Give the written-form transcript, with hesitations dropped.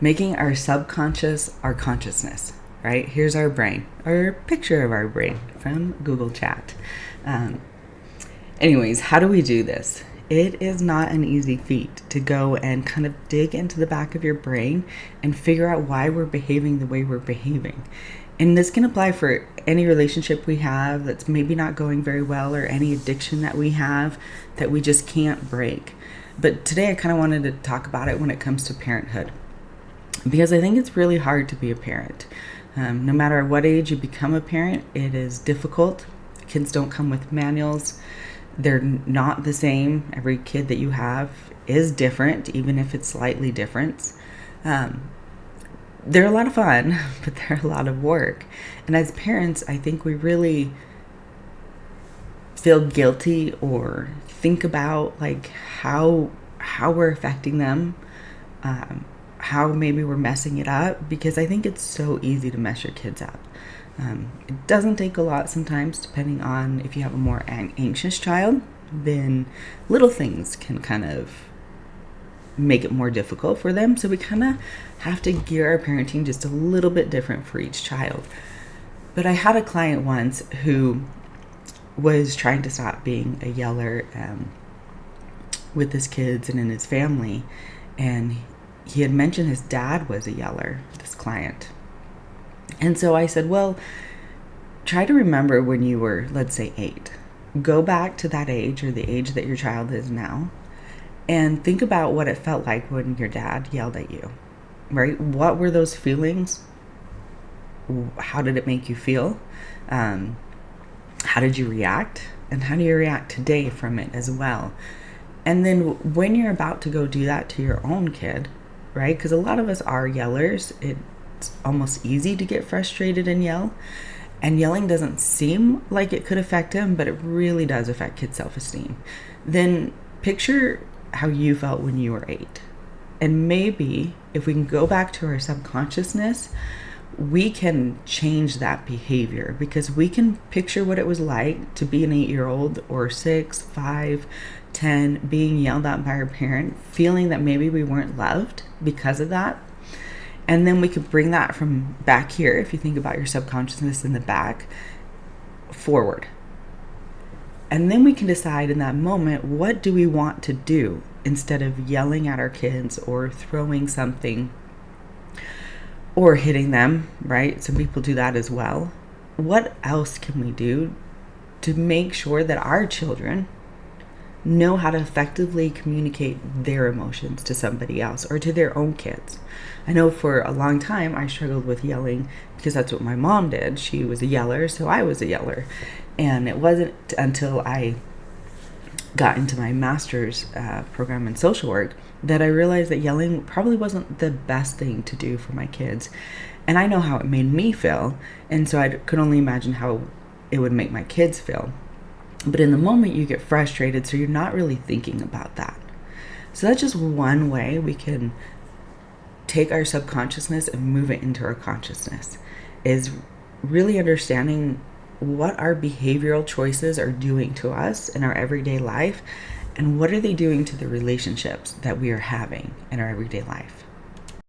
making our subconscious our consciousness, right? Here's our brain, or picture of our brain from Google Chat. Anyways, how do we do this? It is not an easy feat to go and kind of dig into the back of your brain and figure out why we're behaving the way we're behaving. And this can apply for any relationship we have that's maybe not going very well, or any addiction that we have that we just can't break. But today I kind of wanted to talk about it when it comes to parenthood, because I think it's really hard to be a parent. No matter what age you become a parent, it is difficult. Kids don't come with manuals. They're not the same. Every kid that you have is different, even if it's slightly different. They're a lot of fun, but they're a lot of work. And as parents, I think we really feel guilty or think about like how we're affecting them, how maybe we're messing it up, because I think it's so easy to mess your kids up. It doesn't take a lot sometimes, depending on if you have a more anxious child, then little things can kind of make it more difficult for them. So we kind of have to gear our parenting just a little bit different for each child. But I had a client once who was trying to stop being a yeller with his kids and in his family. And he had mentioned his dad was a yeller, this client. And so I said, well, try to remember when you were, let's say, 8. Go back to that age, or the age that your child is now, and think about what it felt like when your dad yelled at you, right? What were those feelings? How did it make you feel? How did you react? And how do you react today from it as well? And then when you're about to go do that to your own kid, right? Because a lot of us are yellers. It's almost easy to get frustrated and yell. And yelling doesn't seem like it could affect him, but it really does affect kids' self-esteem. Then picture how you felt when you were 8. And maybe if we can go back to our subconsciousness, we can change that behavior, because we can picture what it was like to be an 8-year-old or 6, 5, 10, being yelled at by our parent, feeling that maybe we weren't loved because of that. And then we could bring that from back here, if you think about your subconsciousness in the back, forward. And then we can decide in that moment, what do we want to do instead of yelling at our kids or throwing something or hitting them, right? Some people do that as well. What else can we do to make sure that our children know how to effectively communicate their emotions to somebody else or to their own kids? I know for a long time I struggled with yelling because that's what my mom did. She was a yeller, so I was a yeller. And it wasn't until I got into my master's program in social work that I realized that yelling probably wasn't the best thing to do for my kids. And I know how it made me feel, and so I could only imagine how it would make my kids feel. But in the moment you get frustrated, so you're not really thinking about that. So that's just one way we can take our subconsciousness and move it into our consciousness, is really understanding what our behavioral choices are doing to us in our everyday life, and what are they doing to the relationships that we are having in our everyday life.